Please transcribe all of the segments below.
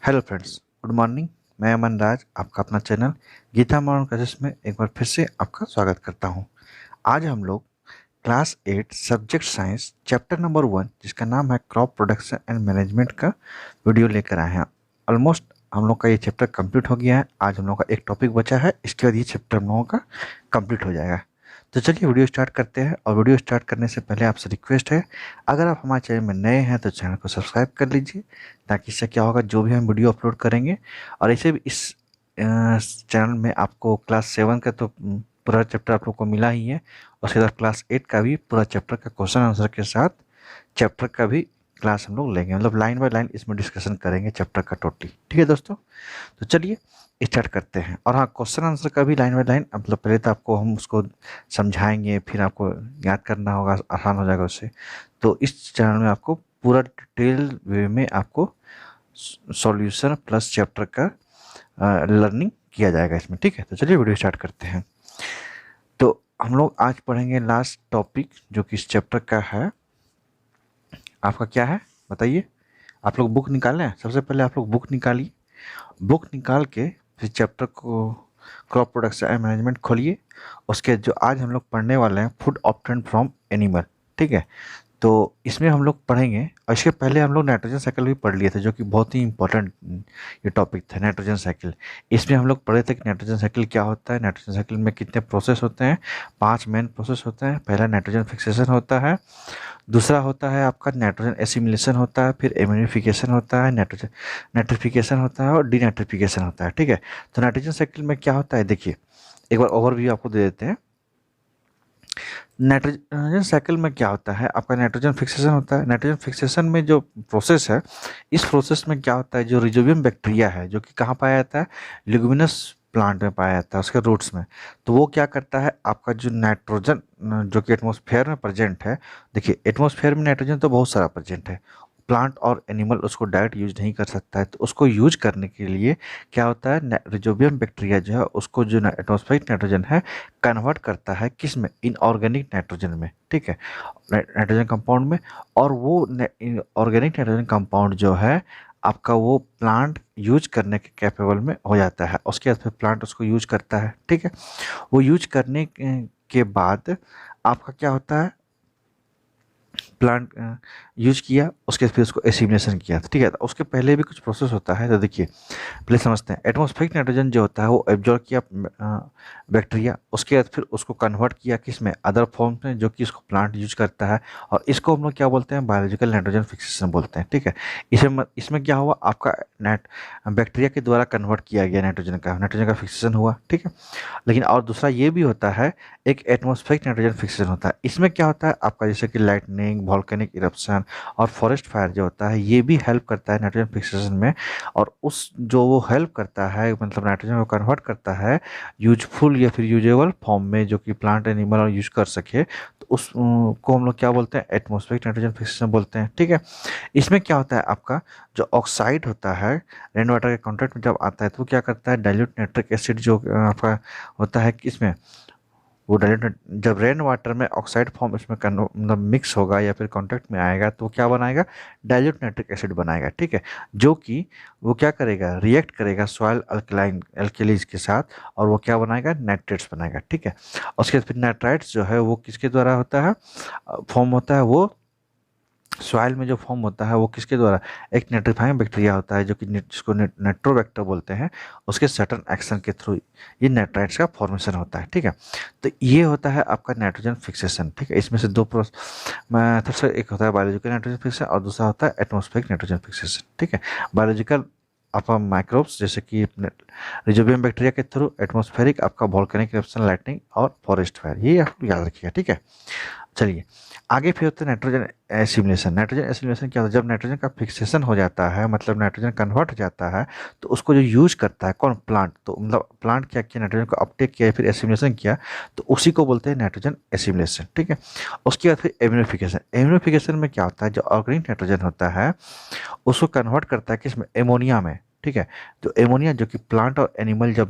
Hello friends, good morning. मैं अमन राज, आपका अपना चैनल गीता मॉडर्न क्लासेस में एक बार फिर से आपका स्वागत करता हूं। आज हम लोग class 8 subject science chapter number 1 जिसका नाम है क्रॉप प्रोडक्शन एंड मैनेजमेंट का वीडियो लेकर आए हैं। ऑलमोस्ट हम लोग का ये चैप्टर कंप्लीट हो गया है। आज हम लोग का एक टॉपिक बचा है, इसके बाद ये चैप्टर हम लोगों का कंप्लीट हो जाएगा। तो चलिए वीडियो स्टार्ट करते हैं। और वीडियो स्टार्ट करने से पहले आपसे रिक्वेस्ट है, अगर आप हमारे चैनल में नए हैं तो चैनल को सब्सक्राइब कर लीजिए, ताकि इससे क्या होगा, जो भी हम वीडियो अपलोड करेंगे और ऐसे भी इस चैनल में आपको क्लास 7 का तो पूरा चैप्टर आप लोग को मिला ही है, उसके बाद क्लास 8 का भी पूरा चैप्टर का क्वेश्चन आंसर के साथ चैप्टर का भी क्लास हम लोग लेंगे, मतलब लाइन बाय लाइन इसमें डिस्कशन करेंगे चैप्टर का टोटली। ठीक है दोस्तों, तो चलिए स्टार्ट करते हैं। और हाँ, क्वेश्चन आंसर का भी लाइन बाय लाइन, मतलब पहले तो आपको हम उसको समझाएंगे, फिर आपको याद करना होगा, आसान हो जाएगा उससे। तो इस चैनल में आपको पूरा डिटेल वे में आपको सॉल्यूशन प्लस चैप्टर का लर्निंग किया जाएगा इसमें। ठीक है, तो चलिए वीडियो स्टार्ट करते हैं। तो हम लोग आज पढ़ेंगे लास्ट टॉपिक जो कि इस चैप्टर का है। आपका क्या है बताइए? आप लोग बुक निकालें। सबसे पहले आप लोग बुक निकालिए। बुक निकाल के फिर चैप्टर को क्रॉप प्रोडक्शन एंड मैनेजमेंट खोलिए। उसके जो आज हम लोग पढ़ने वाले हैं, फूड ऑब्टेन्ड फ्रॉम एनिमल। ठीक है, तो इसमें हम लोग पढ़ेंगे, और इसके पहले हम लोग नाइट्रोजन साइकिल भी पढ़ लिए थे, जो कि बहुत ही इंपॉर्टेंट ये टॉपिक था, नाइट्रोजन साइकिल। इसमें हम लोग पढ़े थे कि नाइट्रोजन साइकिल क्या होता है, नाइट्रोजन साइकिल में कितने प्रोसेस होते हैं। 5 मेन प्रोसेस होते हैं। पहला नाइट्रोजन फिक्सेशन होता है, दूसरा होता है आपका नाइट्रोजन एसिमिलेशन होता है, फिर एम्यूनिफिकेशन होता है, नाइट्रोजन नाइट्रिफिकेशन होता है और डीनाइट्रिफिकेशन होता है। ठीक है, तो नाइट्रोजन साइकिल में क्या होता है देखिए, एक बार ओवरव्यू आपको दे देते हैं। नाइट्रोजन साइकिल में क्या होता है, आपका नाइट्रोजन फिक्सेशन होता है। नाइट्रोजन फिक्सेशन में जो प्रोसेस है, इस प्रोसेस में क्या होता है, जो रिजोबियम बैक्टीरिया है, जो कि कहाँ पाया जाता है, लिग्यूमिनस प्लांट में पाया जाता है, उसके रूट्स में। तो वो क्या करता है, आपका जो नाइट्रोजन जो कि एटमॉस्फेयर में प्रेजेंट है, देखिए एटमॉस्फेयर में नाइट्रोजन तो बहुत सारा प्रेजेंट है, प्लांट और एनिमल उसको डायरेक्ट यूज नहीं कर सकता है। तो उसको यूज करने के लिए क्या होता है, रिजोबियम बैक्टीरिया जो है उसको जो एटमॉस्फेरिक नाइट्रोजन है कन्वर्ट करता है किस में, इनऑर्गेनिक नाइट्रोजन में। ठीक है, नाइट्रोजन कंपाउंड में। और वो ऑर्गेनिक नाइट्रोजन कंपाउंड जो है आपका, वो प्लांट यूज करने के कैपेबल में हो जाता है। उसके बाद फिर प्लांट उसको यूज करता है। ठीक है, वो यूज करने के बाद आपका क्या होता है, प्लांट यूज किया, उसके बाद फिर उसको एसिमिलेशन किया। ठीक है, तो उसके पहले भी कुछ प्रोसेस होता है। तो देखिए पहले समझते हैं, एटमॉस्फेरिक नाइट्रोजन जो होता है वो एब्जॉर्ब किया बैक्टीरिया, उसके बाद फिर उसको कन्वर्ट किया किस में, अदर फॉर्म में, जो कि इसको प्लांट यूज करता है। और इसको हम लोग क्या बोलते हैं, बायोलॉजिकल नाइट्रोजन फिक्सेशन बोलते हैं। ठीक है, इसमें क्या हुआ, आपका बैक्टीरिया के द्वारा कन्वर्ट किया गया नाइट्रोजन का फिक्सेशन हुआ। ठीक है, लेकिन और दूसरा ये भी होता है, एक एटमॉस्फेरिक नाइट्रोजन फिक्सेशन होता है। इसमें क्या होता है आपका, जैसे कि लाइटनिंग, वॉल्केनिक इरप्शन और फॉरेस्ट फायर जो होता है, ये भी हेल्प करता है नाइट्रोजन फिक्सेशन में। और उस जो वो हेल्प करता है, मतलब नाइट्रोजन को कन्वर्ट करता है यूजफुल या फिर यूजेबल फॉर्म में, जो कि प्लांट एनिमल और यूज कर सके, तो उस को हम लोग क्या बोलते हैं, एटमॉस्फेरिक नाइट्रोजन फिक्सेशन बोलते हैं। ठीक है, इसमें क्या होता है आपका, जो ऑक्साइड होता है रेन वाटर के कॉन्टेक्ट में जब आता है, तो वो क्या करता है, डाइल्यूट नाइट्रिक एसिड जो आपका होता है किसमें, वो डाइल्यूट, जब रेन वाटर में ऑक्साइड फॉर्म इसमें मतलब मिक्स होगा या फिर कांटेक्ट में आएगा, तो क्या बनाएगा, डाइल्यूट नाइट्रिक एसिड बनाएगा। ठीक है, जो कि वो क्या करेगा, रिएक्ट करेगा सॉइल अल्कलाइन एल्केलीज के साथ, और वो क्या बनाएगा, नाइट्रेट्स बनाएगा। ठीक है, उसके बाद फिर नाइट्राइट्स जो है वो किसके द्वारा होता है, फॉर्म होता है, वो सॉइल में जो फॉर्म होता है वो किसके द्वारा, एक नाइट्रीफाइंग बैक्टीरिया होता है, जो कि जिसको नाइट्रोबैक्टर बोलते हैं, उसके सर्टन एक्शन के थ्रू ये नाइट्राइट्स का फॉर्मेशन होता है। ठीक है, तो ये होता है आपका नाइट्रोजन फिक्सेशन। ठीक है, इसमें से दो मेथड से, एक होता है बायोलॉजिकल नाइट्रोजन फिक्सेशन और दूसरा होता है एटमॉस्फेरिक नाइट्रोजन फिक्सेशन। ठीक है, बायोलॉजिकल आपका माइक्रोब्स जैसे कि रिजोबियम बैक्टीरिया के थ्रू, एटमॉस्फेरिक आपका वॉल्केनिक इरप्शन, लाइटनिंग और फॉरेस्ट फायर, ये आप याद रखिएगा। ठीक है, चलिए आगे फिर होता है नाइट्रोजन एसिमिलेशन। नाइट्रोजन एसिमिलेशन क्या होता है, जब नाइट्रोजन का फिक्सेशन हो जाता है, मतलब नाइट्रोजन कन्वर्ट हो जाता है, तो उसको जो यूज करता है कौन, प्लांट। तो मतलब प्लांट क्या किया, नाइट्रोजन को अपटेक किया, फिर एसिमिलेशन किया, तो उसी को बोलते हैं नाइट्रोजन एसिमिलेशन। ठीक है, उसके बाद फिर एम्यूनिफिकेशन। एम्यूनिफिकेशन में क्या होता है, जो ऑर्गेनिक नाइट्रोजन होता है उसको कन्वर्ट करता है किसमें, एमोनिया में। ठीक है, तो एमोनिया जो कि प्लांट और एनिमल जब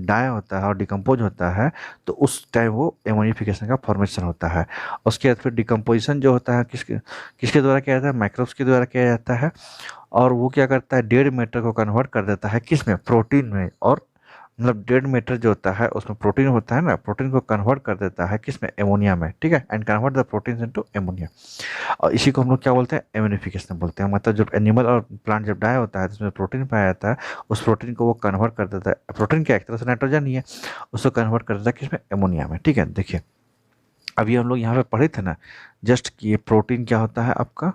डाई होता है और डिकम्पोज होता है, तो उस टाइम वो एमोनिफिकेशन का फॉर्मेशन होता है। उसके बाद फिर डिकम्पोजिशन जो होता है किसके किसके द्वारा किया जाता है, माइक्रोब्स के द्वारा किया जाता है। और वो क्या करता है, डेड मैटर को कन्वर्ट कर देता है किस में, प्रोटीन में। और मतलब डेड मैटर जो होता है उसमें प्रोटीन होता है ना, प्रोटीन को कन्वर्ट कर देता है किस में, एमोनिया में, ठीक है, and convert the protein into ammonia. और इसी को हम लोग क्या बोलते हैं, एम्यूनिफिकेशन बोलते हैं। मतलब जब एनिमल और प्लांट जब डाई होता है तो उसमें प्रोटीन पाया जाता है, उस प्रोटीन को वो कन्वर्ट कर देता है, प्रोटीन क्या एक तरह से नाइट्रोजन ही है, उसको कन्वर्ट कर देता है किसमें, एमोनिया में, ठीक है। देखिए अभी हम लोग यहाँ पे पढ़े थे ना जस्ट कि ये प्रोटीन क्या होता है आपका,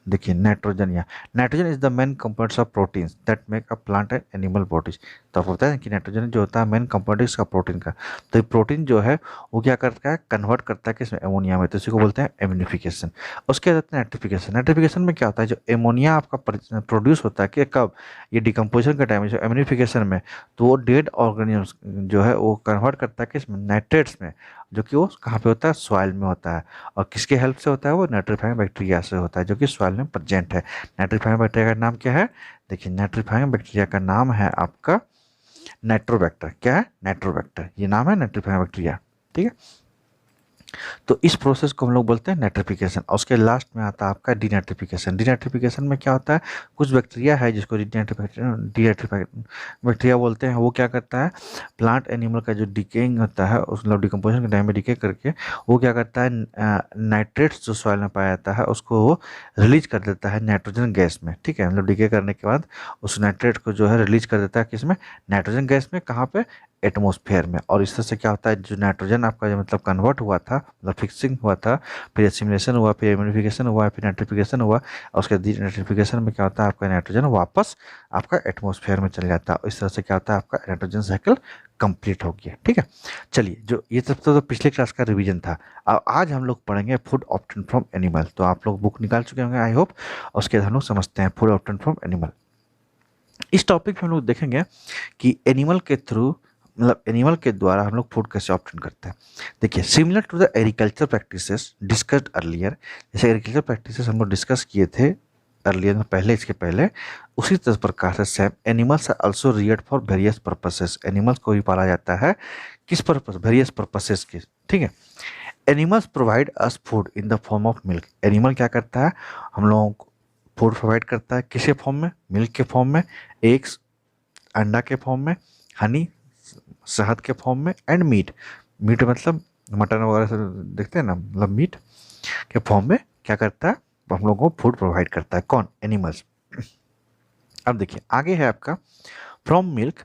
देखिए नाइट्रोजन, या nitrogen is the main components of proteins that make a plant and animal bodies. तो आपको बताया कि नाइट्रोजन जो होता है मेन कंपोनेंट इसका प्रोटीन का, तो ये प्रोटीन जो है वो क्या करता है, कन्वर्ट करता है किसमें, एमोनिया में, तो इसी को बोलते हैं एम्यूनिफिकेशन। उसके बाद नाइट्रिफिकेशन। नाइट्रिफिकेशन में क्या होता है, जो एमोनिया आपका प्रोड्यूस होता है कि कब, ये डिकम्पोजिशन का टाइम है, जो एम्यूनिफिकेशन में, तो वो डेड ऑर्गेनिजम्स जो है वो कन्वर्ट करता है किसमें, नाइट्रेट्स में, जो कि वो कहाँ पे होता है, सॉइल में होता है। और किसके हेल्प से होता है, वो नाइट्रीफाइंग बैक्टीरिया से होता है जो कि सॉइल में प्रेजेंट है। नाइट्रीफाइंग बैक्टीरिया का नाम क्या है, देखिए नाइट्रीफाइंग बैक्टीरिया का नाम है आपका नाइट्रोबैक्टर। क्या है, नाइट्रोबैक्टर, ये नाम है नाइट्रीफाइंग बैक्टीरिया, ठीक है। तो इस प्रोसेस को हम लोग बोलते हैं नाइट्रिफिकेशन। और उसके लास्ट में आता है आपका डीनाइट्रिफिकेशन। डीनाइट्रिफिकेशन में क्या होता है, कुछ बैक्टीरिया है जिसको डीनाइट्रिफाइड बैक्टीरिया बोलते हैं, वो क्या करता है, प्लांट एनिमल का जो डिकेइंग होता है उस मतलब डिकम्पोजिशन के टाइम में डिके करके वो क्या करता है, नाइट्रेट्स जो सॉइल में पाया जाता है उसको वो रिलीज कर देता है नाइट्रोजन गैस में, ठीक है। मतलब डिके करने के बाद उस नाइट्रेट को जो है रिलीज कर देता है किसमें, नाइट्रोजन गैस में, कहाँ पे, एटमॉस्फेयर में। और इस तरह से क्या होता है, जो नाइट्रोजन आपका जो मतलब कन्वर्ट हुआ था, मतलब फिक्सिंग हुआ था, फिर एसिमिलेशन हुआ, फिर एम्यूनिफिकेशन हुआ, फिर नाइट्रिफिकेशन हुआ, और उसके नाइट्रिफिकेशन में क्या होता है, आपका नाइट्रोजन वापस आपका एटमॉस्फेयर में चल जाता है। इस तरह से क्या होता है, आपका नाइट्रोजन साइकिल कंप्लीट हो गया, ठीक है। चलिए, जो ये सब तो पिछले क्लास का रिवीजन था। अब आज हम लोग पढ़ेंगे फूड ऑब्टेन फ्रॉम एनिमल। तो आप लोग बुक निकाल चुके होंगे आई होप, उसके बाद हम लोग समझते हैं फूड ऑब्टेन फ्रॉम एनिमल। इस टॉपिक में हम लोग देखेंगे कि एनिमल के थ्रू, मतलब एनिमल के द्वारा हम लोग फूड कैसे ऑब्टेन करते हैं। देखिए, similar to the agriculture practices discussed earlier, जैसे एग्रीकल्चर प्रैक्टिसेस हम लोग डिस्कस किए थे अर्लियर में, पहले, इसके पहले, उसी तरह प्रकार से same animals are also reared for various purposes. Animals को भी पाला जाता है किस पर्पस, वेरियस पर्पसेस के, ठीक है। Animals provide us food in the form of milk. Animal क्या करता है, हम लोगों को फूड प्रोवाइड करता है किसके फॉर्म में, मिल्क के फॉर्म में, एग्स अंडा के फॉर्म में, हनी शहद के फॉर्म में, एंड मीट, मीट मतलब मटन वगैरह से देखते हैं ना, मतलब मीट के फॉर्म में क्या करता है, हम लोगों को फूड प्रोवाइड करता है, कौन, एनिमल्स। अब देखिए आगे है आपका, from milk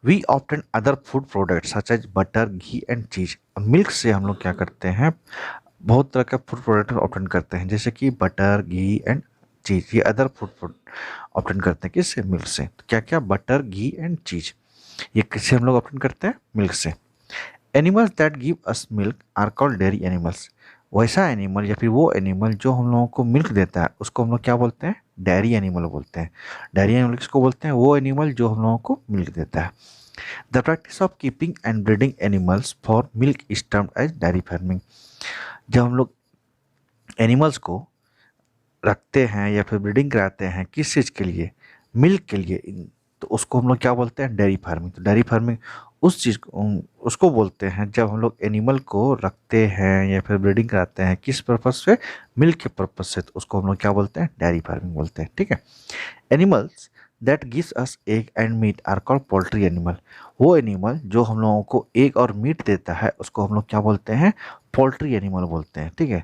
we obtain other food products such as butter, ghee and cheese. Milk से हम लोग क्या करते हैं, बहुत तरह का फूड प्रोडक्ट ऑब्टेन करते हैं, जैसे कि बटर, घी एंड चीज, ये अदर फूड ऑब्टेन करते हैं किससे, मिल्क से। तो क्या क्या, बटर, घी एंड चीज, ये किससे हम लोग ऑब्टेन करते हैं, मिल्क से। Animals that give us milk are called dairy animals. वैसा एनिमल या फिर वो एनिमल जो हम लोगों को मिल्क देता है उसको हम लोग क्या बोलते हैं, डेयरी एनिमल बोलते हैं। डेयरी एनिमल किसको बोलते हैं, वो एनिमल जो हम लोगों को मिल्क देता है। The practice of keeping and breeding animals for milk is termed as dairy farming. जब हम लोग एनिमल्स को रखते हैं या फिर ब्रीडिंग कराते हैं किस चीज़ के लिए, मिल्क के लिए, तो उसको हम लोग क्या बोलते हैं, डेयरी फार्मिंग। तो डेयरी फार्मिंग उस चीज़ को, उसको बोलते हैं जब हम लोग एनिमल को रखते हैं या फिर ब्रीडिंग कराते हैं किस पर्पज से, मिल्क के पर्पज से, तो उसको हम लोग क्या बोलते हैं, डेयरी फार्मिंग बोलते हैं, ठीक है। Animals that gives us egg and meat are called poultry animal. वो एनिमल जो हम लोगों को एग और मीट देता है उसको हम लोग क्या बोलते हैं, पोल्ट्री एनिमल बोलते हैं, ठीक है।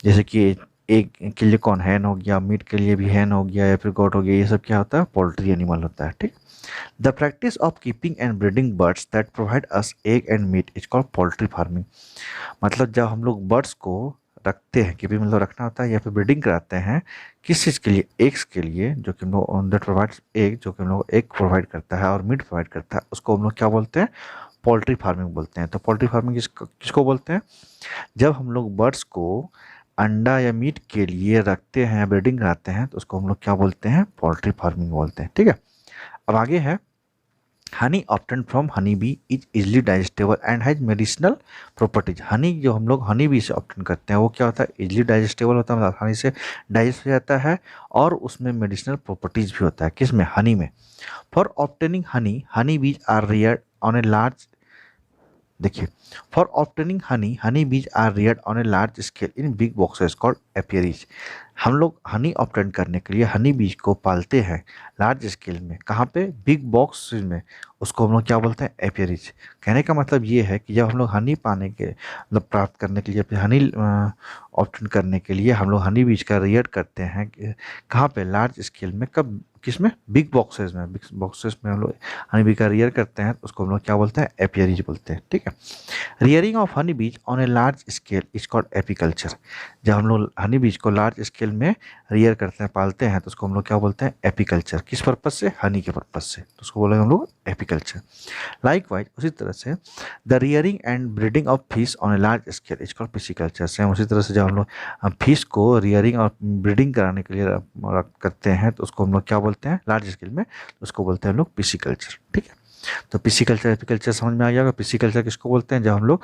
जैसे कि एग के लिए कौन, हैन हो गया, मीट के लिए भी हैन हो गया या फिर गॉट हो गया, ये सब क्या होता है, पोल्ट्री एनिमल होता है, ठीक। The practice of keeping and breeding birds that provide us egg and meat is called poultry farming. मतलब जब हम लोग बर्ड्स को रखते हैं, कि भी मतलब रखना होता है या फिर ब्रीडिंग कराते हैं किस चीज़ के लिए, एग्स के लिए, जो कि हम लोग दैट प्रोवाइड्स एग, जो कि हम लोग एग प्रोवाइड करता है और मीट प्रोवाइड करता है, उसको हम लोग क्या बोलते हैं, पोल्ट्री फार्मिंग बोलते हैं। तो पोल्ट्री फार्मिंग किसको बोलते हैं, जब हम लोग बर्ड्स को अंडा या मीट के लिए रखते हैं, ब्रीडिंग कराते हैं, तो उसको हम लोग क्या बोलते हैं, पोल्ट्री फार्मिंग बोलते हैं, ठीक है। अब आगे है, Honey obtain from honey bee is easily digestible and has medicinal properties. Honey जो हम लोग हनी बी से ऑब्टेन करते हैं वो क्या होता है, इजली डाइजेस्टेबल होता है, मतलब आसानी से डाइजेस्ट हो जाता है, और उसमें मेडिसिनल प्रॉपर्टीज भी होता है, किसमें, हनी में। For obtaining honey, honey bees are rear on a large देखिए, for obtaining honey, honey bees are reared on a large scale in big boxes called apiaries. हम लोग हनी ऑब्टेन करने के लिए हनी बीज को पालते हैं लार्ज स्केल में, कहाँ पे? बिग बॉक्स में। उसको हम लोग क्या बोलते हैं? एपियरीज। कहने का मतलब ये है कि जब हम लोग हनी पाने के मतलब प्राप्त करने के लिए, फिर हनी ऑब्टेन करने के लिए हम लोग हनी बीज का रेयर करते हैं कहाँ पे? लार्ज स्केल में। कब? किसमें? बिग बॉक्सेस में। बिग बॉक्सेस में हम लोग हनी बी का रियर करते हैं, तो उसको हम लोग क्या बोलते हैं? एपियरीज बोलते हैं। ठीक है। रियरिंग ऑफ हनी बीज on a large scale is called apiculture. जब हम लोग हनी बीज को लार्ज स्केल में रियर करते हैं, पालते हैं, तो उसको हम लोग क्या बोलते हैं? एपीकल्चर। किस पर्पज से? हनी के पर्पज से, तो उसको बोलेंगे हम लोग एपीकल्चर। लाइकवाइज उसी तरह से the rearing and breeding of fish on a large scale is called pisciculture. Same उसी तरह से जब हम लोग फिश को रियरिंग और ब्रीडिंग कराने के लिए करते हैं, तो उसको हम लोग क्या बोलते हैं? लार्ज स्केल में, तो उसको बोलते हैं हम लोग पिसिकल्चर। ठीक है। तो पिसिकल्चर एपीकल्चर समझ में आ जाएगा। पिसिकल्चर किसको बोलते हैं? जब हम लोग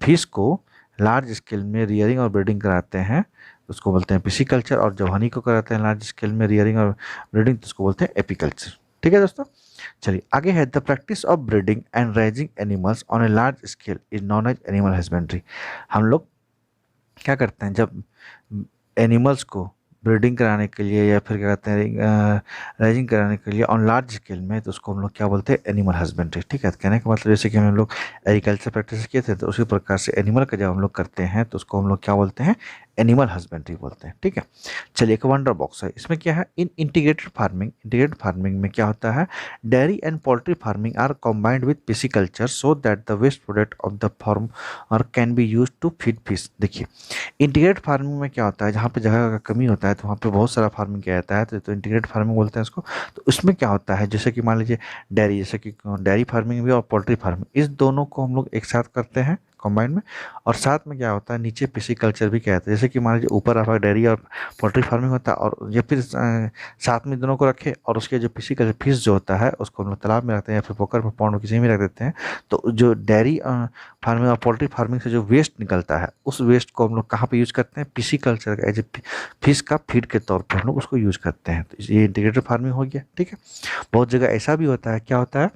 फिश को लार्ज स्केल में रियरिंग और ब्रीडिंग कराते हैं, तो उसको बोलते हैं पिसिकल्चर। और जब हनी को कराते हैं लार्ज स्केल में रियरिंग और ब्रीडिंग, तो उसको बोलते हैं एपीकल्चर। ठीक है दोस्तों। चलिए आगे है, the practice of breeding and raising animals on a large scale is known as animal husbandry. हम लोग क्या करते हैं जब एनिमल्स को ब्रीडिंग कराने के लिए या फिर क्या कहते हैं राइजिंग कराने के लिए ऑन लार्ज स्केल में, तो उसको हम लोग क्या बोलते हैं? Animal husbandry. ठीक है। तो कहने का मतलब जैसे कि हम लोग एग्रीकल्चर प्रैक्टिस किए थे, तो उसी प्रकार से एनिमल का जब हम लोग करते हैं, तो उसको हम लोग क्या बोलते हैं? एनिमल हस्बेंड्री बोलते हैं। ठीक है। चलिए एक वंडर बॉक्स है, इसमें क्या है? In integrated farming, integrated farming में क्या होता है? Dairy and poultry farming are combined with pisciculture so that the waste product of the farm और can be use to feed fish. देखिए, इंटीग्रेटेड फार्मिंग में क्या होता है? जहाँ पे जगह का कमी होता है, तो वहाँ पे बहुत सारा फार्मिंग किया जाता है, तो इंटीग्रेटेड फार्मिंग बोलते हैं इसको। तो उसमें क्या होता है? जैसे कि मान लीजिए डेयरी, जैसे कि डेयरी फार्मिंग भी और पोल्ट्री फार्मिंग, इस दोनों को हम लोग एक साथ करते हैं कॉम्बाइन में। और साथ में क्या होता है? नीचे पिसिकल्चर भी कहते हैं। जैसे कि मान लीजिए ऊपर आपका डेयरी और पोल्ट्री फार्मिंग होता है, और ये फिर साथ में दोनों को रखे, और उसके जो पिसिकल्चर फिश जो होता है, उसको हम लोग तालाब में रखते हैं या फिर पोखर में, पॉन्ड में, किसी में रख देते हैं। तो जो डेयरी फार्मिंग और पोल्ट्री फार्मिंग से जो वेस्ट निकलता है, उस वेस्ट को हम लोग कहाँ पे यूज़ करते हैं? पिसिकल्चर का, एज ए फिश का फीड के तौर पे हम लोग उसको यूज़ करते हैं। तो ये इंटीग्रेटेड फार्मिंग हो गया। ठीक है। बहुत जगह ऐसा भी होता है, क्या होता है?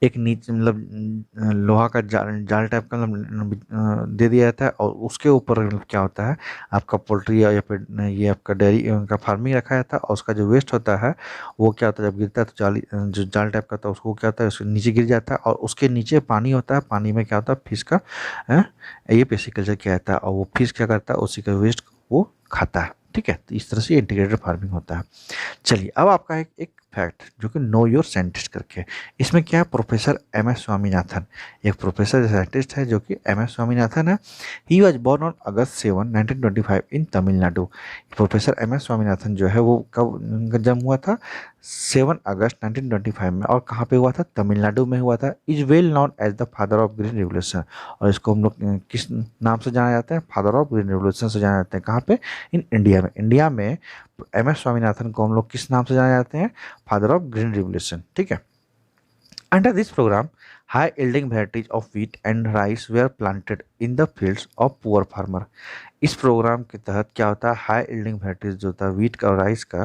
एक नीचे मतलब लोहा का जाल जाल टाइप का मतलब दे दिया जाता है, और उसके ऊपर मतलब क्या होता है? आपका पोल्ट्री या फिर ये आपका डेयरी का फार्मिंग रखा जाता है, और उसका जो वेस्ट होता है वो क्या होता है? जब गिरता है तो जाली जो जाल टाइप का था, उसको क्या होता है? उसके नीचे गिर जाता है, और उसके नीचे पानी होता है। पानी में क्या होता है? फिश का ये पिसिकल्चर किया जाता है, और वो फिश क्या करता है? उसी का वेस्ट वो खाता है। ठीक है। तो इस तरह से इंटीग्रेटेड फार्मिंग होता है। चलिए अब आपका एक फैक्ट जो कि नो योर साइंटिस्ट करके, इसमें क्या है? प्रोफेसर एम एस स्वामीनाथन, एक प्रोफेसर साइंटिस्ट है जो कि एम एस स्वामीनाथन है। He was born on August 7 1925 in Tamil Nadu. Professor M S Swaminathan जो है वो कब उनका जन्म हुआ था? 7 अगस्त 1925 में। और कहाँ पे हुआ था? तमिलनाडु में हुआ था। Is well known as the father of green revolution. और इसको हम लोग किस नाम से जाना जाता है? फादर ऑफ ग्रीन रिवोल्यूशन से जाना जाते हैं। कहाँ पे? इन इंडिया में। इंडिया में एम एस स्वामीनाथन को हम लोग किस नाम से जाने जाते हैं? Father of green revolution. ठीक है। Under this program high yielding varieties of wheat and rice were planted in the fields of poor farmer. इस प्रोग्राम के तहत क्या होता है? हाई यील्डिंग वेराइटीज जो होता है व्हीट का और राइस का,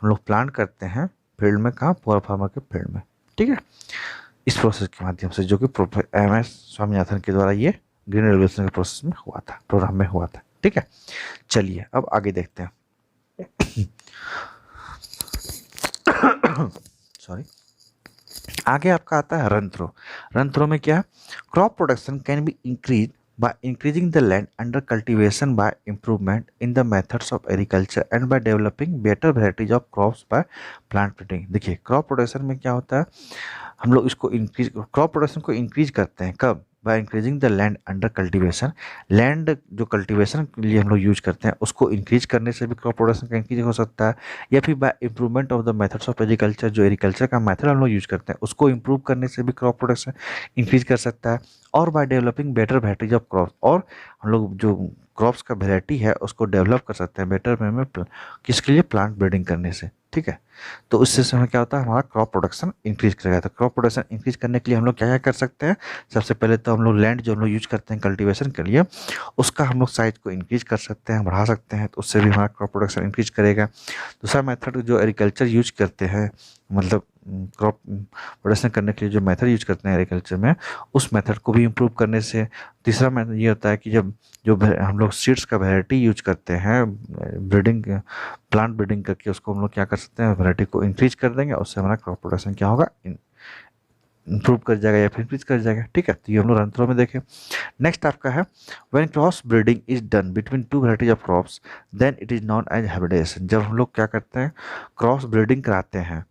हम लोग प्लांट करते हैं फील्ड में। कहाँ? पुअर फार्मर के फील्ड में। ठीक है। इस प्रोसेस के माध्यम से, जो कि एम एस स्वामीनाथन के द्वारा ये ग्रीन रेवोल्यूशन के प्रोसेस में हुआ था, प्रोग्राम में हुआ था। ठीक है। चलिए अब आगे देखते हैं। सॉरी। आगे आपका आता है रन थ्रो। रन थ्रो में क्या? Crop production can be increase by increasing the land under cultivation, by improvement in the methods of agriculture and by developing better varieties of crops by plant breeding। देखिए crop production में क्या होता है? हम लोग इसको इंक्रीज, क्रॉप प्रोडक्शन को increase करते हैं कब? By increasing the land under cultivation. Land जो कल्टीवेशन के लिए हम लोग यूज करते हैं, उसको इंक्रीज करने से भी क्रॉप प्रोडक्शन का इंक्रीज हो सकता है। या फिर by improvement of the methods of agriculture, जो एग्रीकल्चर का मेथड हम लोग यूज करते हैं, उसको इम्प्रूव करने से भी क्रॉप प्रोडक्शन इंक्रीज कर सकता है। और by developing better varieties of crop, और हम लोग जो क्रॉप्स का वेराइटी है उसको डेवलप कर सकते हैं बेटर वे में, किसके लिए? प्लांट ब्रीडिंग करने से। ठीक है। तो उससे समय क्या होता है? हमारा क्रॉप प्रोडक्शन इंक्रीज करेगा। तो क्रॉप प्रोडक्शन इंक्रीज करने के लिए हम लोग क्या क्या कर सकते हैं? सबसे पहले तो हम लोग लैंड जो हम लोग यूज करते हैं कल्टीवेशन के लिए, उसका हम लोग साइज को इंक्रीज कर सकते हैं, बढ़ा सकते हैं, तो उससे भी हमारा क्रॉप प्रोडक्शन इंक्रीज करेगा। दूसरा मेथड जो एग्रीकल्चर यूज करते हैं, मतलब क्रॉप प्रोडक्शन करने के लिए जो मेथड यूज करते हैं एग्रीकल्चर में, उस मेथड को भी इम्प्रूव करने से। तीसरा मेथड ये होता है कि जब हम लोग सीड्स का वैरायटी यूज करते हैं, ब्रीडिंग, प्लांट ब्रीडिंग करके उसको हम लोग क्या कर सकते हैं, वैरायटी को इंक्रीज कर देंगे, उससे हमारा क्रॉप प्रोडक्शन क्या होगा, इंप्रूव कर जाएगा या फिर इंक्रीज कर जाएगा। ठीक है, तो ये हम लोग रंथ्रो में देखें। नेक्स्ट आपका है when cross breeding is done between two varieties of crops then it is known as hybridisation. जब हम लोग क्या करते हैं, क्रॉस ब्रीडिंग कराते हैं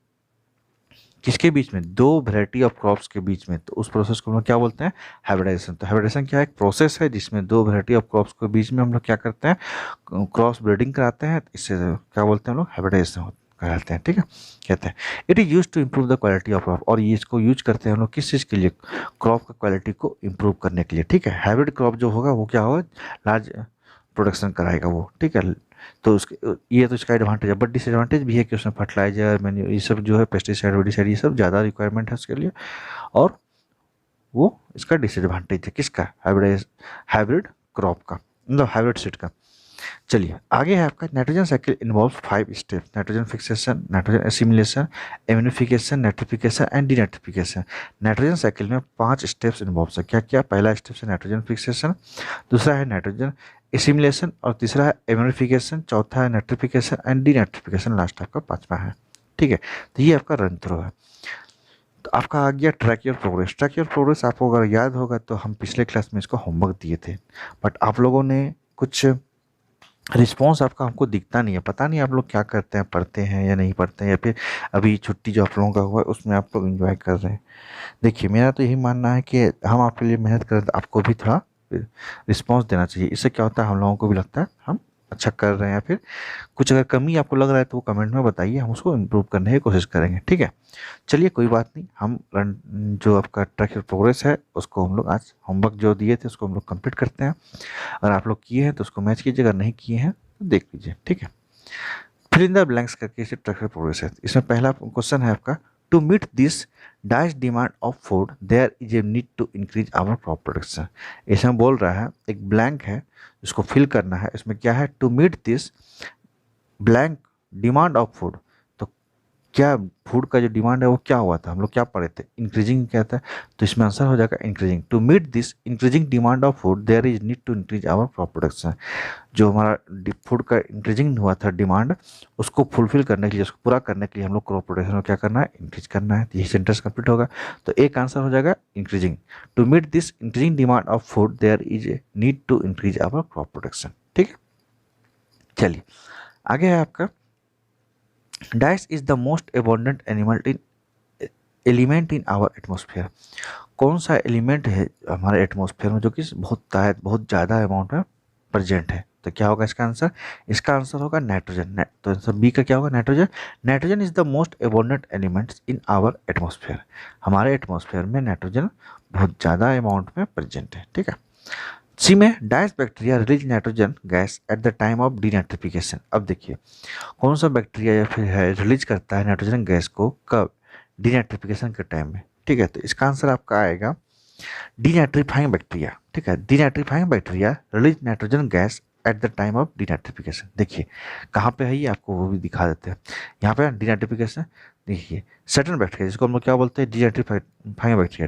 किसके बीच में, दो वैरायटी ऑफ क्रॉप्स के बीच में, तो उस प्रोसेस को हम लोग क्या बोलते हैं, हाइब्रिडाइजेशन। तो हाइब्रिडाइजेशन क्या है, एक प्रोसेस है जिसमें दो वैरायटी ऑफ क्रॉप्स के बीच में हम लोग क्या करते हैं, क्रॉस ब्रीडिंग कराते हैं। इससे क्या बोलते हैं हम लोग, हाइब्रिडाइजेशन कहते हैं। ठीक है, कहते हैं it is use to improve the quality of crop. और ये इसको यूज करते हैं हम लोग किस चीज़ के लिए, क्रॉप का क्वालिटी को इम्प्रूव करने के लिए। ठीक है, हाइब्रिड क्रॉप जो होगा वो क्या होगा, लार्ज प्रोडक्शन कराएगा वो। ठीक है, तो उसके ये तो इसका एडवांटेज है, बट डिसएडवांटेज भी है कि उसमें फर्टिलाइजर, मैन्यू, ये सब जो है, पेस्टिसाइड वेडिसाइड, ये सब ज़्यादा रिक्वायरमेंट है उसके लिए, और वो इसका डिसएडवांटेज है किसका, हाइब्रिड क्रॉप का, मतलब हाइब्रिड सीड का। चलिए आगे है आपका nitrogen cycle involve 5 step, nitrogen fixation, nitrogen assimilation, ammonification, nitrification and denitrification. Nitrogen cycle में 5 स्टेप्स इन्वॉल्व है। क्या क्या, पहला स्टेप है नाइट्रोजन फिक्सेशन, दूसरा है नाइट्रोजन एसिमिलेशन, और तीसरा है एमिनिफिकेशन, चौथा है नाइट्रिफिकेशन एंड डीनाइट्रिफिकेशन, लास्ट आपका 5वां है। ठीक है, तो ये आपका रन थ्रो है। तो आपका आ गया track your progress. Track your progress आपको अगर याद होगा तो हम पिछले क्लास में इसको होमवर्क दिए थे, बट आप लोगों ने कुछ रिस्पॉन्स आपका हमको दिखता नहीं है, पता नहीं आप लोग क्या करते हैं, पढ़ते हैं या नहीं पढ़ते हैं, या फिर अभी छुट्टी जो आप लोगों का हुआ है उसमें आप लोग एंजॉय कर रहे हैं। देखिए मेरा तो यही मानना है कि हम आपके लिए मेहनत करें तो आपको भी थोड़ा रिस्पॉन्स देना चाहिए। इससे क्या होता है, हम लोगों को भी लगता है हम अच्छा कर रहे हैं, या फिर कुछ अगर कमी आपको लग रहा है तो वो कमेंट में बताइए, हम उसको इम्प्रूव करने की कोशिश करेंगे। ठीक है, चलिए कोई बात नहीं, हम जो आपका ट्रैक योर प्रोग्रेस है उसको हम लोग आज होमवर्क जो दिए थे उसको हम लोग कंप्लीट करते हैं। अगर आप लोग किए हैं तो उसको मैच कीजिए, अगर नहीं किए हैं तो देख लीजिए। ठीक है, फिल इन द ब्लैंक्स करके इसे ट्रैक योर प्रोग्रेस है। इसमें पहला क्वेश्चन है आपका, to meet this dash demand of food there is a need to increase our crop production. इसमें बोल रहा है, एक ब्लैंक है जिसको फिल करना है। इसमें क्या है, to meet this blank demand of food, तो क्या फूड का जो डिमांड है वो क्या हुआ था, हम लोग क्या पढ़े थे, इंक्रीजिंग क्या था, तो इसमें आंसर हो जाएगा increasing. To meet this increasing demand of food there is need to increase our crop production. जो हमारा फूड का इंक्रीजिंग हुआ था डिमांड, उसको फुलफिल करने के लिए, उसको पूरा करने के लिए हम लोग क्रॉप प्रोडक्शन को क्या करना है, इंक्रीज करना है। यही सेंटेंस कंप्लीट होगा, तो एक आंसर हो जाएगा increasing. To meet this increasing demand of food there is a need to increase our crop production. ठीक है, चलिए आगे है आपका, dash is the most abundant element in our atmosphere. कौन सा एलिमेंट है हमारे एटमोसफियर में जो कि बहुत ज़्यादा अमाउंट में प्रेजेंट है, तो क्या होगा इसका आंसर, इसका आंसर होगा नाइट्रोजन। तो आंसर बी का क्या होगा, nitrogen. Nitrogen is the most abundant elements in our atmosphere. हमारे एटमोसफियर में नाइट्रोजन बहुत ज़्यादा अमाउंट में प्रेजेंट है। ठीक है, सी में dice bacteria release nitrogen gas at the time of denitrification. अब देखिए कौन सा बैक्टीरिया या फिर है रिलीज करता है नाइट्रोजन गैस को, कब, डीनाइट्रिफिकेशन के टाइम में। ठीक है, तो इसका आंसर आपका आएगा डीनाइट्रीफाइंग बैक्टीरिया। ठीक है, denitrifying bacteria release nitrogen gas at the time of denitrification. देखिए कहाँ पे है ये, आपको वो भी दिखा देते हैं। यहाँ पे डीनाइट्रिफिकेशन देखिए, सर्टेन बैक्टीरिया जिसको हम लोग क्या बोलते हैं, denitrifying bacteria.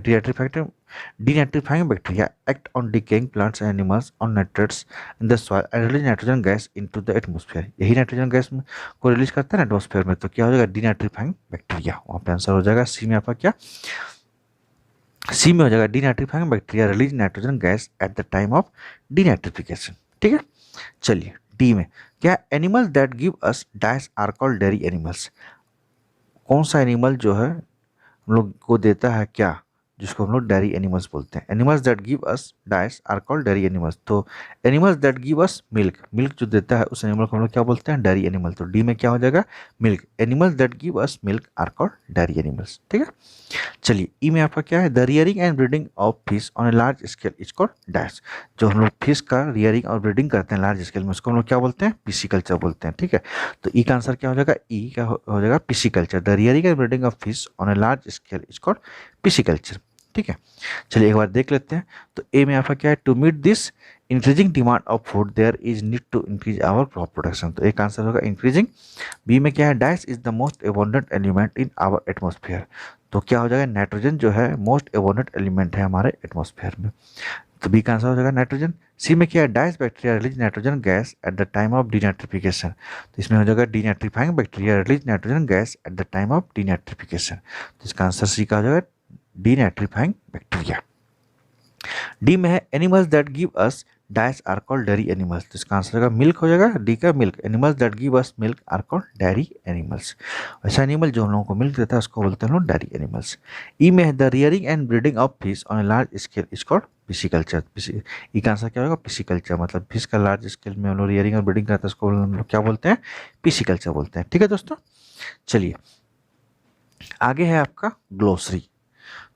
Denitrifying bacteria act on decaying plants and animals on nitrates in the soil and release nitrogen gas into the atmosphere. यही नाइट्रोजन गैस को रिलीज करता है ना एटमोस्फेयर में, तो क्या हो जाएगा, डीनाइट्रीफाइंग बैक्टीरिया। वहाँ पे आंसर हो जाएगा सी में आपका क्या, सी में हो जाएगा denitrifying bacteria release nitrogen gas at the time of denitrification. ठीक है, चलिए डी में क्या, animals that give us dice are called dairy animals. कौन सा एनिमल जो है हम लोग को देता है क्या, जिसको हम लोग डेयरी एनिमल्स बोलते हैं। Animals that give us dice are called dairy animals. तो animals that give us milk, milk जो देता है उस एनिमल को हम लोग क्या बोलते हैं, डेयरी एनिमल। तो डी में क्या हो जाएगा, milk. Animals that give us milk are called dairy animals. ठीक है, चलिए ई में आपका क्या है, the rearing and breeding of fish on a large scale is called dash. जो हम लोग फिश का रियरिंग और ब्रीडिंग करते हैं लार्ज स्केल में, उसको हम लोग क्या बोलते हैं, पिसीकल्चर बोलते हैं। ठीक है, तो ई का आंसर क्या हो जाएगा, ई का हो जाएगा pisciculture. The rearing and breeding of fish on a large scale is called pisciculture. ठीक है, चलिए एक बार देख लेते हैं। तो ए में आपका क्या है, to meet this increasing demand of food there is need to increase our crop production. तो एक आंसर होगा इंक्रीजिंग। बी में क्या है, dash is the most abundant element in our atmosphere. तो क्या हो जाएगा, नाइट्रोजन जो है मोस्ट एबोंडेंट एलिमेंट है हमारे एटमॉस्फेयर में। तो बी का आंसर हो जाएगा नाइट्रोजन। सी में क्या है, dice bacteria release nitrogen gas at the time of denitrification. तो इसमें हो जाएगा denitrifying bacteria release nitrogen gas at the time of denitrification. तो इसका आंसर सी का हो जाएगा डीनाइट्रीफाइंग बैक्टीरिया। डी में है animals that give us dice are called dairy animals. तो इसका आंसर होगा मिल्क हो जाएगा, डी का milk. Animals that give us milk are called dairy animals. ऐसा एनिमल जो हम लोगों को मिल्क देता है उसको बोलते हैं लोग डेयरी एनिमल्स। ई में है the rearing and breeding of fish on a large scale is called pisciculture. E का आंसर क्या होगा, पिसीकल्चर। मतलब फिश का लार्ज स्केल में हम लोग रियरिंग और ब्रीडिंग करते हैं उसको हम लोग क्या बोलते हैं, पिसीकल्चर बोलते हैं। ठीक है दोस्तों, चलिए आगे है आपका ग्लोसरी।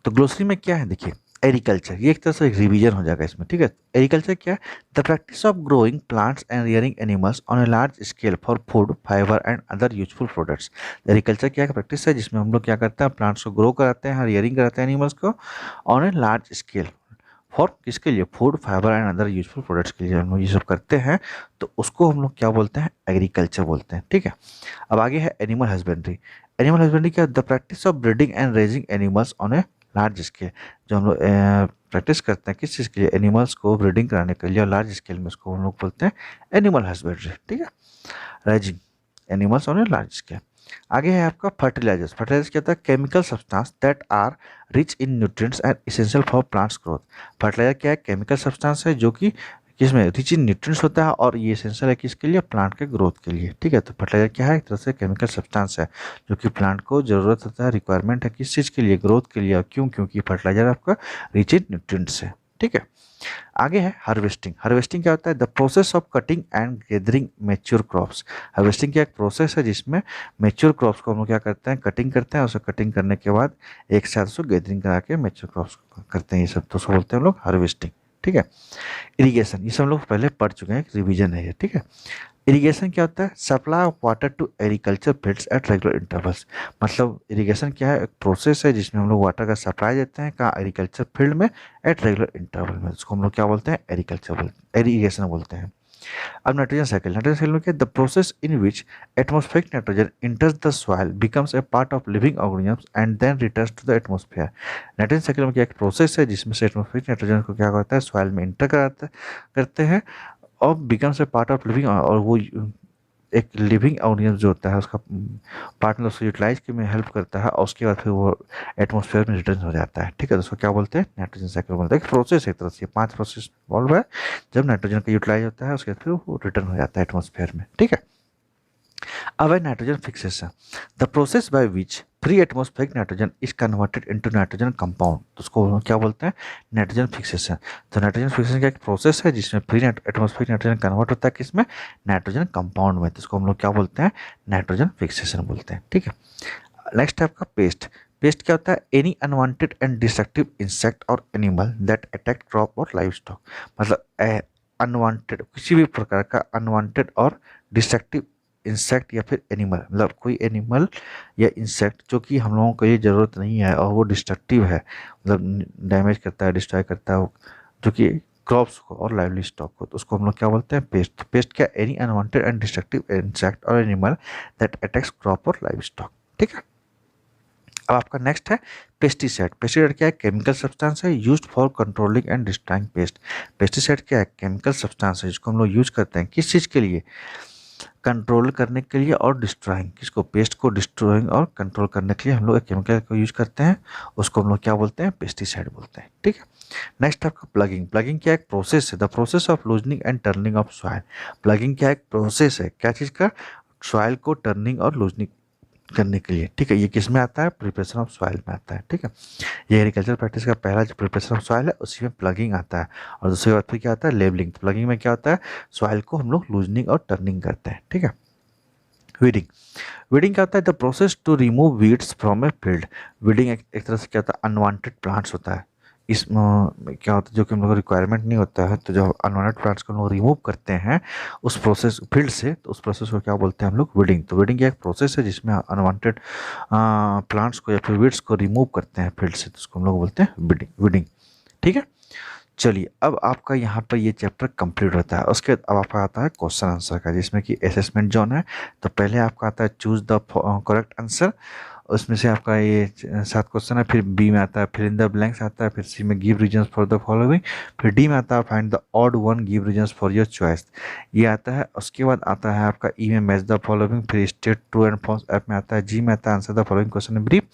तो ग्लोसरी में क्या है देखिए, एग्रीकल्चर, ये एक तरह से एक रिवीजन हो जाएगा इसमें। ठीक है, एग्रीकल्चर क्या है, the practice of growing plants and rearing animals on a large scale for food fibre and other useful products. Agriculture क्या प्रैक्टिस है जिसमें हम लोग क्या करते हैं, प्लांट्स को ग्रो कराते हैं, रियरिंग कराते हैं एनिमल्स को on a large scale for किसके लिए, food fibre and other useful products के लिए हम लोग ये सब करते हैं, तो उसको हम लोग क्या बोलते हैं, एग्रीकल्चर बोलते हैं। ठीक है, अब आगे है एनिमल हस्बेंड्री। एनिमल हस्बेंड्री क्या, the practice of breeding and raising animals on a large scale. जो हम लोग प्रैक्टिस करते हैं किस चीज़ के लिए, एनिमल्स को ब्रीडिंग कराने के लिए और लार्ज स्केल में, उसको हम लोग बोलते हैं एनिमल हस्बेंड्री। ठीक है, raising animals on a large scale. आगे है आपका फर्टिलाइजर्स। फर्टिलाइजर्स क्या होता है, chemical substance that are rich in nutrients and essential for plants growth. Fertiliser क्या है, केमिकल सब्सटेंस है जो कि किसमें रिच इन न्यूट्रिएंट्स होता है और ये एसेंशियल है किसके लिए, प्लांट के ग्रोथ के लिए। ठीक है, तो फर्टिलाइजर क्या है, एक तरह से केमिकल सब्सटेंस है जो कि प्लांट को जरूरत होता है, रिक्वायरमेंट है किस चीज़ के लिए, ग्रोथ के लिए। क्यों, क्योंकि फर्टिलाइजर आपका रिच इन न्यूट्रिएंट्स है। ठीक है, आगे है हार्वेस्टिंग। हार्वेस्टिंग क्या होता है, the process of cutting and gathering mature crops. Harvesting क्या एक प्रोसेस है जिसमें मैच्योर क्रॉप्स को हम लोग क्या करते हैं, कटिंग करते हैं, उसे कटिंग करने के बाद एक साथ उसको गैदरिंग करा के मैच्योर क्रॉप्स करते हैं, ये सब तो उसको बोलते हैं हम लोग हार्वेस्टिंग। ठीक है, इरिगेशन, ये सब लोग पहले पढ़ चुके हैं, रिवीजन है ये। ठीक है, इरिगेशन क्या होता है, supply of water to agriculture fields at regular intervals. मतलब इरिगेशन क्या है, एक प्रोसेस है जिसमें हम लोग वाटर का सप्लाई देते हैं कहाँ, एग्रीकल्चर फील्ड में एट रेगुलर इंटरवल में, उसको हम लोग क्या बोलते हैं, इरिगेशन बोलते हैं। अब नाइट्रोजन साइकिल, नाइट्रोजन साइकिल में क्या, the process in which atmospheric nitrogen enters the soil becomes a part of living organisms and then returns to the atmosphere. Nitrogen cycle में क्या एक प्रोसेस है जिसमें से एटमॉस्फेरिक नाइट्रोजन को क्या करता है, सॉइल में इंटर करते हैं और becomes a part of living, और वो एक लिविंग ऑर्गेनिज्म जो होता है उसका पार्ट में उसको यूटिलाइज के में हेल्प करता है और उसके बाद फिर वो एटमॉस्फेयर में रिटर्न हो जाता है। ठीक है, तो उसको क्या बोलते हैं, नाइट्रोजन साइकिल बोलते हैं। एक प्रोसेस है एक तरह से, 5 प्रोसेस इन्वॉल्व है, जब नाइट्रोजन का यूटिलाइज होता है उसके बाद फिर वो रिटर्न हो जाता है एटमॉस्फेयर में। ठीक है, अब है nitrogen fixation, the process by which free atmospheric nitrogen is converted into nitrogen compound. तो उसको हम क्या बोलते हैं, नाइट्रोजन फिक्सेशन। तो नाइट्रोजन फिक्सेशन का एक प्रोसेस है जिसमें फ्री एटमॉस्फेरिक नाइट्रोजन कन्वर्ट होता है किसमें, नाइट्रोजन कंपाउंड में, तो उसको हम लोग क्या बोलते हैं, नाइट्रोजन फिक्सेशन बोलते हैं। ठीक है, नेक्स्ट है आपका पेस्ट। पेस्ट क्या होता है, any unwanted and destructive insect और एनिमल दैट अटैक क्रॉप और लाइव स्टॉक। मतलब अनवांटेड, किसी भी प्रकार का अनवांटेड और डिस्ट्रक्टिव इंसेक्ट या फिर एनिमल, मतलब कोई एनिमल या इंसेक्ट जो कि हम लोगों को ये ज़रूरत नहीं है और वो डिस्ट्रक्टिव है, मतलब डैमेज करता है, डिस्ट्रॉय करता है, जो कि क्रॉप्स को और लाइवली स्टॉक को, तो उसको हम लोग क्या बोलते हैं, पेस्ट। पेस्ट क्या, any unwanted and destructive insect और एनिमल दैट अटैक्स क्रॉप और लाइव स्टॉक। ठीक है, अब आपका नेक्स्ट है पेस्टिसाइड। पेस्टिसाइड क्या है, केमिकल सब्सटेंस है used for controlling and destroying paste. Pesticide क्या है, केमिकल सब्सटेंस है जिसको हम लोग यूज करते हैं किस चीज़ के लिए, कंट्रोल करने के लिए और डिस्ट्रॉइंग, किसको, पेस्ट को डिस्ट्रॉइंग और कंट्रोल करने के लिए हम लोग एक केमिकल को यूज करते हैं, उसको हम लोग क्या बोलते हैं, पेस्टिसाइड बोलते हैं। ठीक है, नेक्स्ट आपका प्लगिंग। प्लगिंग क्या एक प्रोसेस है, the process of loosening and turning of soil. Plugging क्या एक प्रोसेस है, क्या चीज़ का, सॉइल को टर्निंग और लूजनिंग करने के लिए। ठीक है, ये किस में आता है, प्रिपरेशन ऑफ सॉइल में आता है। ठीक है, ये एग्रीकल्चर प्रैक्टिस का पहला जो प्रिपरेशन ऑफ सॉइल है उसी में प्लगिंग आता है, और दूसरी बात फिर क्या आता है, लेबलिंग। प्लगिंग में क्या होता है, सॉइल को हम लोग लूजनिंग और टर्निंग करते हैं। ठीक है, वीडिंग। वीडिंग क्या होता है, the process to remove weeds from a field. Weeding एक तरह से क्या होता है, अनवांटेड प्लांट्स होता है, इसमें क्या होता है जो कि हम लोग को रिक्वायरमेंट नहीं होता है, तो जो अनवांटेड प्लांट्स को हम लोग रिमूव करते हैं उस प्रोसेस फील्ड से, तो उस प्रोसेस को क्या बोलते हैं हम लोग, वीडिंग। तो वीडिंग एक प्रोसेस है जिसमें अनवांटेड प्लांट्स को या फिर वीड्स को रिमूव करते हैं फील्ड से, तो उसको हम लोग बोलते हैं वीडिंग। ठीक है, चलिए, अब आपका यहाँ पर ये चैप्टर कंप्लीट होता है। उसके बाद अब आपका आता है क्वेश्चन आंसर का, जिसमें कि असेसमेंट जोन है। तो पहले आपका आता है चूज द करेक्ट आंसर। उसमें से आपका ये 7 क्वेश्चन है। फिर बी में आता है फिल इन द ब्लैंक्स आता है। फिर सी में give reasons for the following. फिर डी में आता है find the odd one, give reasons for your choice, ये आता है। उसके बाद आता है आपका ई में मैच द फॉलोइंग। फिर state true and false. F में आता है, जी में आता है answer the following question in brief,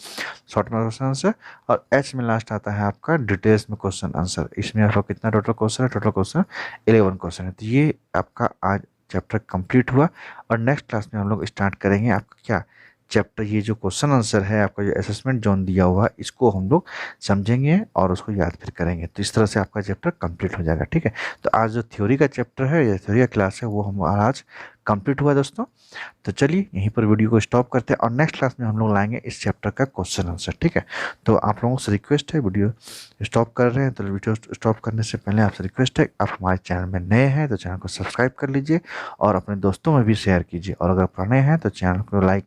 short में क्वेश्चन आंसर। और एच में लास्ट आता है आपका डिटेल्स में क्वेश्चन आंसर। इसमें आपका कितना टोटल क्वेश्चन है? टोटल क्वेश्चन 11 क्वेश्चन है। तो ये आपका आज चैप्टर कंप्लीट हुआ। और नेक्स्ट क्लास में हम लोग स्टार्ट करेंगे आपका क्या चैप्टर, ये जो क्वेश्चन आंसर है आपका जो असेसमेंट जोन दिया हुआ है, इसको हम लोग समझेंगे और उसको याद फिर करेंगे। तो इस तरह से आपका चैप्टर कंप्लीट हो जाएगा। ठीक है, तो आज जो थ्योरी का चैप्टर है या थ्योरी का क्लास है वो हमारा आज कंप्लीट हुआ दोस्तों। तो चलिए यहीं पर वीडियो को स्टॉप करते हैं और नेक्स्ट क्लास में हम लोग लाएंगे इस चैप्टर का क्वेश्चन आंसर। ठीक है, तो आप लोगों से रिक्वेस्ट है, वीडियो स्टॉप कर रहे हैं तो वीडियो स्टॉप करने से पहले आपसे रिक्वेस्ट है, आप हमारे चैनल में नए हैं तो चैनल को सब्सक्राइब कर लीजिए और अपने दोस्तों में भी शेयर कीजिए। और अगर पुराने हैं तो चैनल को लाइक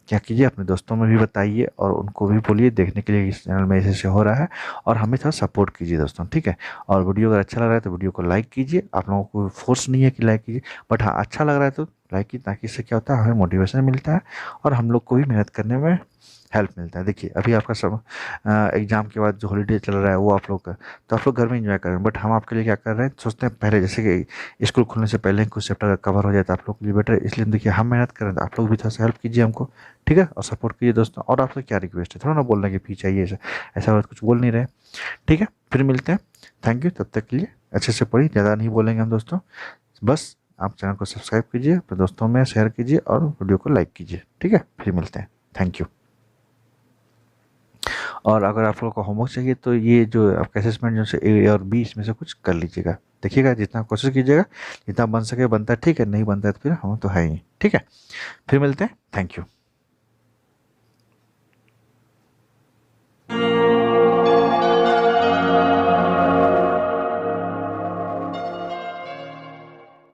क्या कीजिए, अपने दोस्तों में भी बताइए और उनको भी बोलिए देखने के लिए इस चैनल में ऐसे हो रहा है, और हमें थोड़ा सपोर्ट कीजिए दोस्तों। ठीक है, और वीडियो अगर अच्छा लग रहा है तो वीडियो को लाइक कीजिए। आप लोगों को फोर्स नहीं है कि लाइक कीजिए, बट हाँ अच्छा लग रहा है तो लाइक कीजिए, ताकि इससे क्या होता है हमें मोटिवेशन मिलता है और हम लोग को भी मेहनत करने में हेल्प मिलता है। देखिए अभी आपका सब एग्ज़ाम के बाद जो हॉलीडे चल रहा है वो आप लोग का, तो आप लोग घर में एंजॉय कर रहे हैं, बट हम आपके लिए क्या कर रहे हैं, सोचते हैं पहले जैसे कि स्कूल खुलने से पहले कुछ चैप्टर कवर हो जाए तो आप लोग के लिए बेटर है। इसलिए देखिए हम मेहनत कर रहे हैं तो आप लोग भी थोड़ा सा हेल्प कीजिए हमको। ठीक है, और सपोर्ट कीजिए दोस्तों। और आपसे क्या रिक्वेस्ट है, थोड़ा ना बोलना कि फी चाहिए, ऐसा ऐसा बात कुछ बोल नहीं रहे। ठीक है, फिर मिलते हैं। थैंक यू, तब तक के लिए अच्छे से पढ़िए, ज़्यादा नहीं बोलेंगे हम दोस्तों। बस आप चैनल को सब्सक्राइब कीजिए, अपने दोस्तों में शेयर कीजिए और वीडियो को लाइक कीजिए। ठीक है, फिर मिलते हैं। Thank you. और अगर आप लोगों को होमवर्क चाहिए तो ये जो आपका असेसमेंट जो से ए और बी इसमें से कुछ कर लीजिएगा। देखिएगा जितना कोशिश कीजिएगा, जितना बन सके बनता है। ठीक है, नहीं बनता है तो फिर हम तो है ही। ठीक है, फिर मिलते हैं। Thank you.